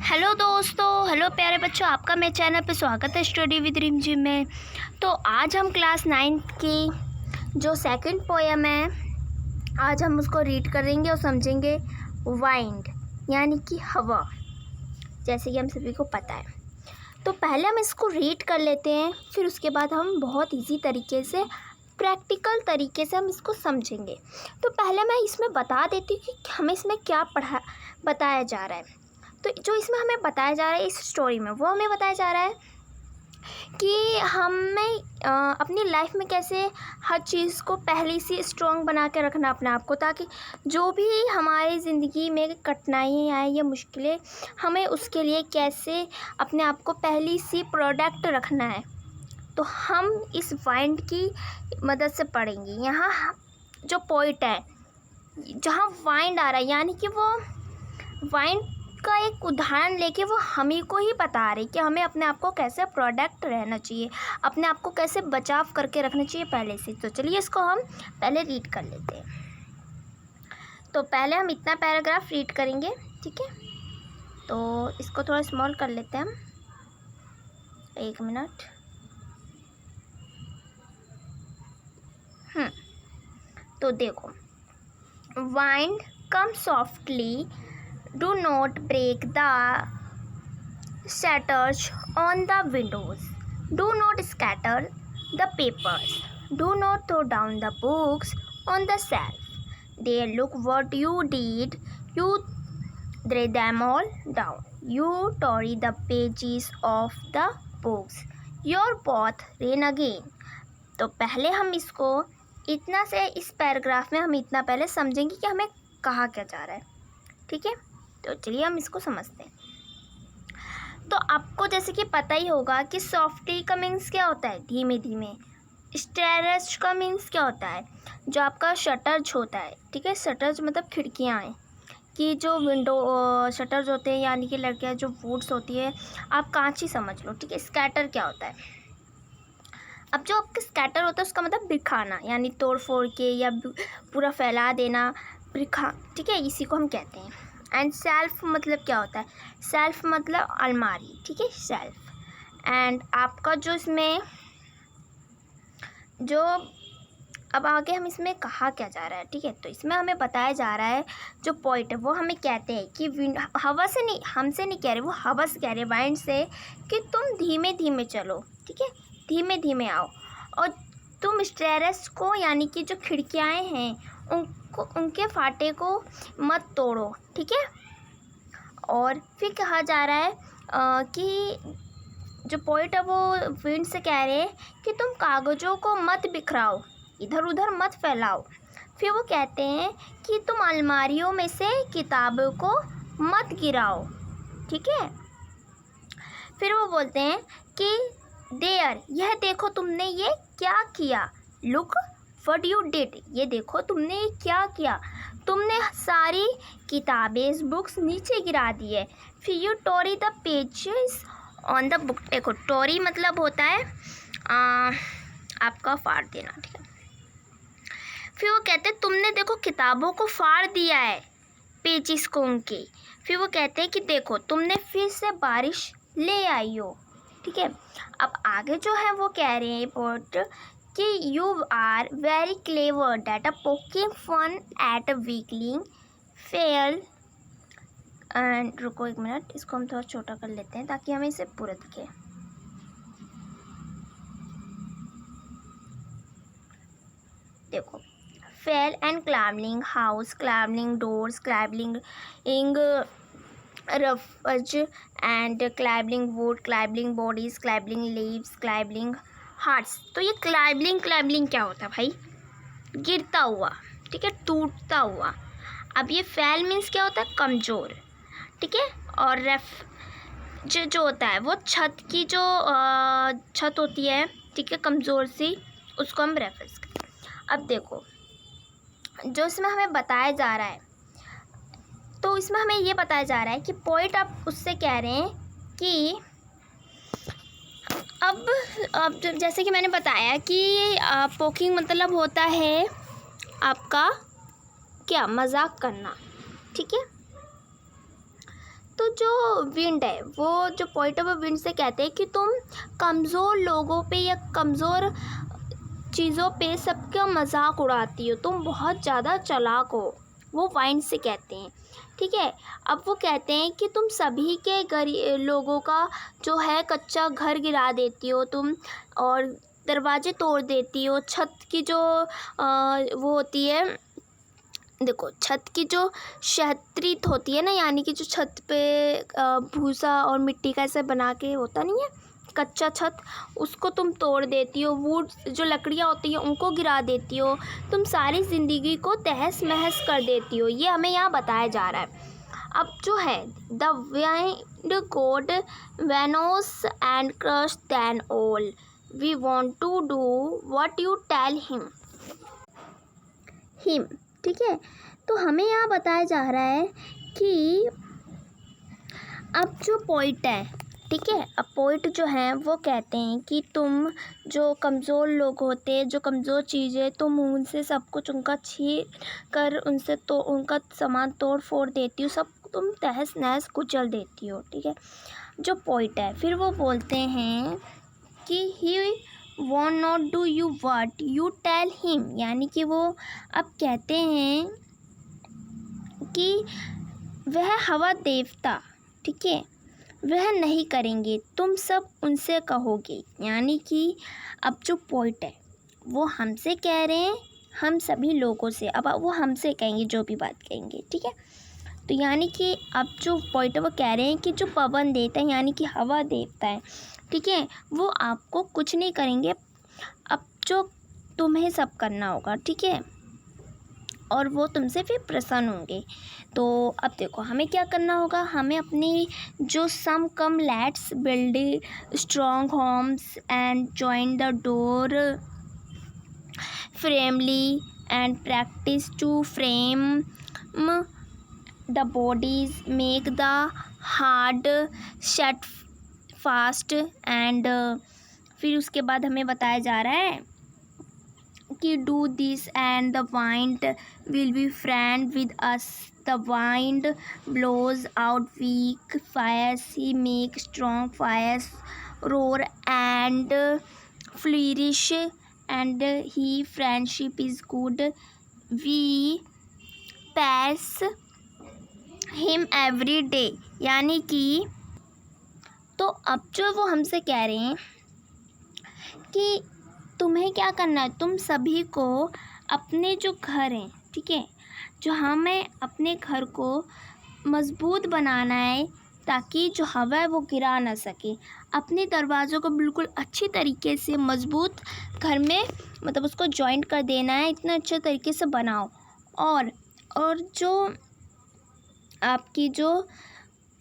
Hello दोस्तों, hello प्यारे बच्चों, आपका मेरे चैनल पे स्वागत है स्टडी विद रिमझिम में। तो आज हम क्लास 9th की जो सेकंड पोएम है, आज हम उसको रीड करेंगे और समझेंगे। वाइंड यानी कि हवा, जैसे कि हम सभी को पता है। तो पहले हम इसको रीड कर लेते हैं, फिर उसके बाद हम बहुत इजी तरीके से, प्रैक्टिकल तरीके से हम इसको समझेंगे। तो पहले मैं इसमें बता देती हूँ कि हमें इसमें क्या बताया जा रहा है। तो जो इसमें हमें बताया जा रहा है इस स्टोरी में, वो हमें बताया जा रहा है कि हमें अपनी लाइफ में कैसे हर चीज़ को पहले से स्ट्रॉन्ग बना के रखना अपने आप को, ताकि जो भी हमारी ज़िंदगी में कठिनाइयाँ आए या मुश्किलें, हमें उसके लिए कैसे अपने आप को पहली सी प्रोडक्ट रखना है। तो हम इस वाइंड की मदद से पढ़ेंगे। यहाँ जो पोइट है, जहाँ वाइंड आ रहा है, यानी कि वो वाइंड का एक उदाहरण लेके वो हमें को ही बता रही कि हमें अपने आप को कैसे प्रोडक्ट रहना चाहिए, अपने आप को कैसे बचाव करके रखना चाहिए पहले से। तो चलिए इसको हम पहले रीड कर लेते हैं। तो पहले हम इतना पैराग्राफ रीड करेंगे, ठीक है। तो इसको थोड़ा स्मॉल कर लेते हैं हम, 1 मिनट। तो देखो, wind come softly, do not break the shutters on the windows, do not scatter the papers, do not throw down the books on the shelf. There, look what you did, you threw them all down, you tore the pages of the books, your path ran again. तो पहले हम इसको इतना से, इस paragraph में हम इतना पहले समझेंगे कि हमें कहा क्या जा रहा है, ठीक है। तो चलिए हम इसको समझते हैं। तो आपको जैसे कि पता ही होगा कि सॉफ्टली का मीन्स क्या होता है, धीमे धीमे। स्टेरस का मीन्स क्या होता है, जो आपका शटर्स होता है, ठीक है। शटर्स मतलब खिड़कियाँ हैं, कि जो विंडो शटर्स होते हैं, यानी कि लड़कियाँ जो वुड्स होती है, आप कांच ही समझ लो, ठीक है। स्कैटर क्या होता है, अब जो आपका स्कैटर होता है उसका मतलब बिखाना, यानी तोड़ फोड़ के या पूरा फैला देना, बिखा, ठीक है, इसी को हम कहते हैं। एंड सेल्फ मतलब क्या होता है, सेल्फ मतलब अलमारी, ठीक है, सेल्फ। एंड आपका जो इसमें जो अब आगे हम इसमें कहा क्या जा रहा है, ठीक है। तो इसमें हमें बताया जा रहा है, जो पॉइंट है वो हमें कहते हैं कि हवा से नहीं, हमसे नहीं कह रहे, वो हवा से कह रहे, वाइंड से, कि तुम धीमे धीमे चलो, ठीक है, धीमे धीमे आओ, और तुम स्टेयर्स को, यानी कि जो खिड़कियाँ हैं उनको, उनके फाटे को मत तोड़ो, ठीक है। और फिर कहा जा रहा है कि जो पोइट है वो विंड से कह रहे हैं कि तुम कागज़ों को मत बिखराओ, इधर उधर मत फैलाओ। फिर वो कहते हैं कि तुम अलमारियों में से किताबों को मत गिराओ, ठीक है। फिर वो बोलते हैं कि देयर, यह देखो तुमने ये क्या किया, लुक व्हाट यू डिड, ये देखो तुमने ये क्या किया, तुमने सारी किताबें, बुक्स नीचे गिरा दी है। फिर you tore the pages on the book, देखो टोरी मतलब होता है आपका फाड़ देना, ठीक है। फिर वो कहते हैं तुमने देखो किताबों को फाड़ दिया है, पेजेस को उनके। फिर वो कहते हैं कि देखो तुमने फिर से बारिश ले आई हो, ठीक है। अब आगे जो है वो कह रहे हैं पोट कि you are very clever that a poking fun at a weakling fell. And रुको 1 मिनट, इसको हम थोड़ा छोटा कर लेते हैं ताकि हमें इसे पूरा दिखे। देखो, fell and climbing house, climbing doors, climbing roofs and climbing wood, climbing bodies, climbing leaves, climbing hearts. तो ये क्लाइंबिंग क्या होता है भाई, गिरता हुआ, ठीक है, टूटता हुआ। अब ये फेल मीन्स क्या होता है, कमज़ोर, ठीक है। और रेफ जो होता है वो छत की जो छत होती है, ठीक है, कमज़ोर सी, उसको हम रेफर्स करते हैं। अब देखो, जो इसमें हमें बताया जा रहा है, तो इसमें हमें ये बताया जा रहा है कि पॉइंट आप उससे कह रहे हैं कि अब जैसे कि मैंने बताया कि पोकिंग मतलब होता है आपका क्या, मजाक करना, ठीक है। तो जो विंड है, वो जो पॉइंट ऑफ विंड से कहते हैं कि तुम कमज़ोर लोगों पे या कमज़ोर चीज़ों पे सबका मजाक उड़ाती हो, तुम बहुत ज़्यादा चालाक हो, वो वाइंड से कहते हैं। ठीक है, अब वो कहते हैं कि तुम सभी के लोगों का जो है कच्चा घर गिरा देती हो तुम, और दरवाजे तोड़ देती हो, छत की जो वो होती है, देखो छत की जो क्षैतिज होती है ना, यानी कि जो छत पे भूसा और मिट्टी का ऐसे बना के होता नहीं है कच्चा छत, उसको तुम तोड़ देती हो, वुड जो लकड़ियाँ होती हैं उनको गिरा देती हो, तुम सारी ज़िंदगी को तहस महस कर देती हो, ये हमें यहाँ बताया जा रहा है। अब जो है the wind god Venus and crush than all, we want to do what you tell him. ठीक है, तो हमें यहाँ बताया जा रहा है कि अब जो पोइट है, ठीक है, अब पोइट जो हैं वो कहते हैं कि तुम जो कमज़ोर लोग होते हैं, जो कमज़ोर चीज़ें, तुम उनसे सब कुछ उनका छीन कर उनसे तो उनका सामान तोड़ फोड़ देती हो, सब तुम तहस नहस कुचल देती हो। ठीक है, जो पोइट है फिर वो बोलते हैं कि he want not do you what you tell him, यानी कि वो अब कहते हैं कि वह हवा देवता, ठीक है, वह नहीं करेंगे, तुम सब उनसे कहोगे, यानी कि अब जो पोइट है वो हमसे कह रहे हैं, हम सभी लोगों से, अब वो हमसे कहेंगे जो भी बात कहेंगे। ठीक है, तो यानी कि अब जो पोइट है वो कह रहे हैं कि जो पवन देवता है, यानी कि हवा देवता है, ठीक है, वो आपको कुछ नहीं करेंगे, अब जो तुम्हें सब करना होगा, ठीक है, और वो तुमसे फिर प्रसन्न होंगे। तो अब देखो हमें क्या करना होगा, हमें अपनी जो some come let's build strong homes and join the door firmly and practice to frame the bodies, make the heart set fast and फिर उसके बाद हमें बताया जा रहा है कि do this and the wind will be friend with us, the wind blows out weak fires, he make strong fires roar and flourish and he friendship is good, we praise him every day, यानी कि तो अब जो वो हमसे कह रहे हैं कि तुम्हें क्या करना है, तुम सभी को अपने जो घर हैं, ठीक है, जो हमें अपने घर को मज़बूत बनाना है ताकि जो हवा है वो गिरा ना सके, अपने दरवाज़ों को बिल्कुल अच्छी तरीके से मज़बूत घर में मतलब उसको जॉइंट कर देना है, इतना अच्छे तरीके से बनाओ, और जो आपकी जो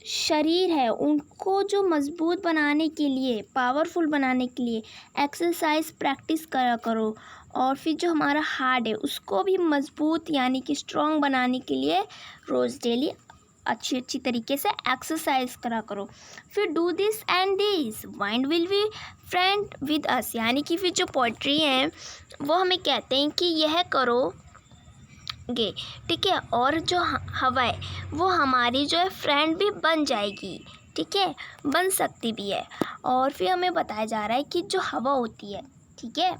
शरीर है उनको जो मज़बूत बनाने के लिए, पावरफुल बनाने के लिए एक्सरसाइज प्रैक्टिस करा करो, और फिर जो हमारा हार्ट है उसको भी मज़बूत यानी कि स्ट्रॉन्ग बनाने के लिए रोज़ डेली अच्छी तरीके से एक्सरसाइज करा करो। फिर do this and this wind will be friend with अस, यानी कि फिर जो पोइट्री है वो हमें कहते हैं कि यह करो गे, ठीक है, और जो हवा है वो हमारी जो है फ्रेंड भी बन जाएगी, ठीक है, बन सकती भी है। और फिर हमें बताया जा रहा है कि जो हवा होती है, ठीक है,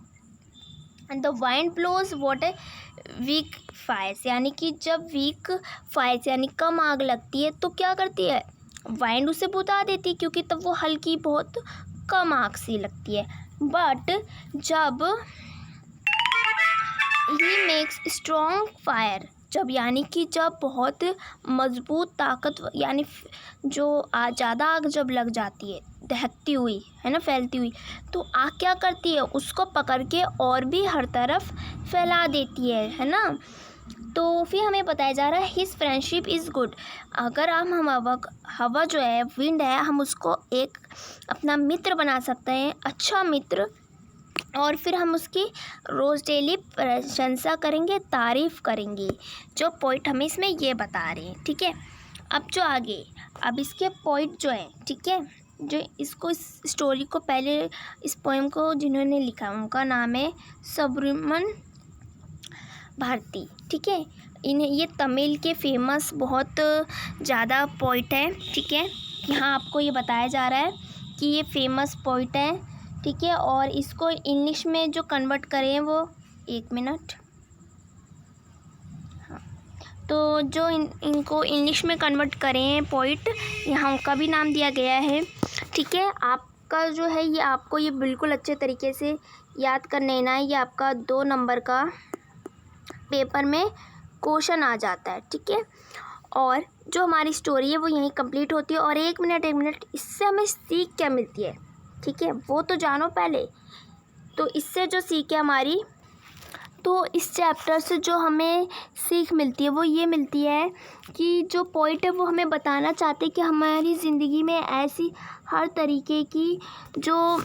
and the wind blows what है वीक फायर्स, यानी कि जब वीक फायर्स यानी कम आग लगती है तो क्या करती है, वाइंड उसे बुझा देती है, क्योंकि तब वो हल्की बहुत कम आग सी लगती है। बट जब ही मेक्स स्ट्रॉन्ग फायर, जब यानी कि जब बहुत मज़बूत ताकत यानी जो ज़्यादा आग जब लग जाती है दहकती हुई है ना, फैलती हुई, तो आग क्या करती है, उसको पकड़ के और भी हर तरफ फैला देती है ना। तो फिर हमें बताया जा रहा है हिज फ्रेंडशिप इज़ गुड, अगर हम हवा जो है विंड है, हम उसको एक अपना मित्र बना सकते हैं, अच्छा मित्र, और फिर हम उसकी रोज़ डेली प्रशंसा करेंगे, तारीफ़ करेंगे, जो पॉइंट हमें इसमें ये बता रहे हैं। ठीक है, अब जो आगे अब इसके पॉइंट जो है, ठीक है, जो इसको इस स्टोरी को पहले इस पोएम को जिन्होंने लिखा उनका नाम है सुब्रमण्यम भारती। ठीक है, ये तमिल के फेमस बहुत ज़्यादा पोइट है, ठीक है। यहाँ आपको ये बताया जा रहा है कि ये फेमस पोइट है, ठीक है। और इसको इंग्लिश में जो कन्वर्ट करें वो 1 मिनट, हाँ, तो जो इनको इंग्लिश में कन्वर्ट करें पोइट, यहाँ उनका भी नाम दिया गया है, ठीक है। आपका जो है ये आपको ये बिल्कुल अच्छे तरीके से याद कर लेना है। ये आपका 2 नंबर का पेपर में क्वेश्चन आ जाता है, ठीक है। और जो हमारी स्टोरी है वो यहीं कंप्लीट होती है। और 1 मिनट इससे हमें सीख क्या मिलती है, ठीक है, वो तो जानो पहले। तो इससे जो सीख है हमारी, तो इस चैप्टर से जो हमें सीख मिलती है वो ये मिलती है कि जो पोइट है वो हमें बताना चाहते हैं कि हमारी ज़िंदगी में ऐसी हर तरीके की जो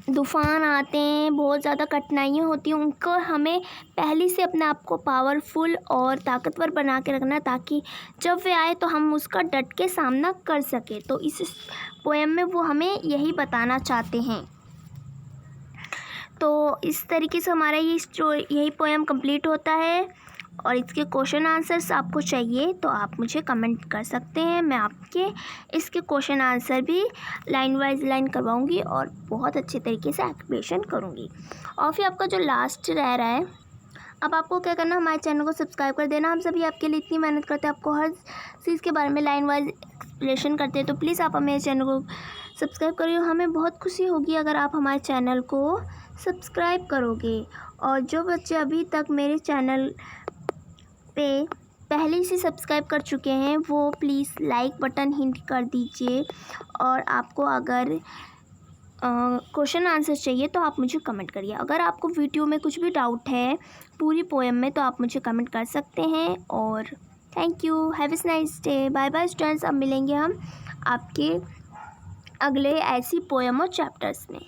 तूफ़ान आते हैं, बहुत ज़्यादा कठिनाइयाँ होती हैं, उनको हमें पहले से अपने आप को पावरफुल और ताकतवर बना के रखना, ताकि जब वे आए तो हम उसका डट के सामना कर सकें। तो इस पोएम में वो हमें यही बताना चाहते हैं। तो इस तरीके से हमारा यही पोएम कंप्लीट होता है। और इसके क्वेश्चन आंसर्स आपको चाहिए तो आप मुझे कमेंट कर सकते हैं। मैं आपके इसके क्वेश्चन आंसर भी लाइन वाइज लाइन करवाऊंगी और बहुत अच्छे तरीके से एक्सप्लेनेशन करूंगी। और फिर आपका जो लास्ट रह रहा है, अब आपको क्या करना, हमारे चैनल को सब्सक्राइब कर देना। हम सभी आपके लिए इतनी मेहनत करते हैं, आपको हर चीज़ के बारे में लाइन वाइज एक्सप्लेनेशन करते हैं। तो प्लीज़ आप हमारे चैनल को सब्सक्राइब करिए। हमें बहुत खुशी होगी अगर आप हमारे चैनल को सब्सक्राइब करोगे। और जो बच्चे अभी तक मेरे चैनल पे पहले से सब्सक्राइब कर चुके हैं वो प्लीज़ लाइक बटन हिट कर दीजिए। और आपको अगर क्वेश्चन आंसर चाहिए तो आप मुझे कमेंट करिए। अगर आपको वीडियो में कुछ भी डाउट है पूरी पोएम में तो आप मुझे कमेंट कर सकते हैं। और thank you, have a nice day, bye bye students. अब मिलेंगे हम आपके अगले ऐसी पोएम और चैप्टर्स में।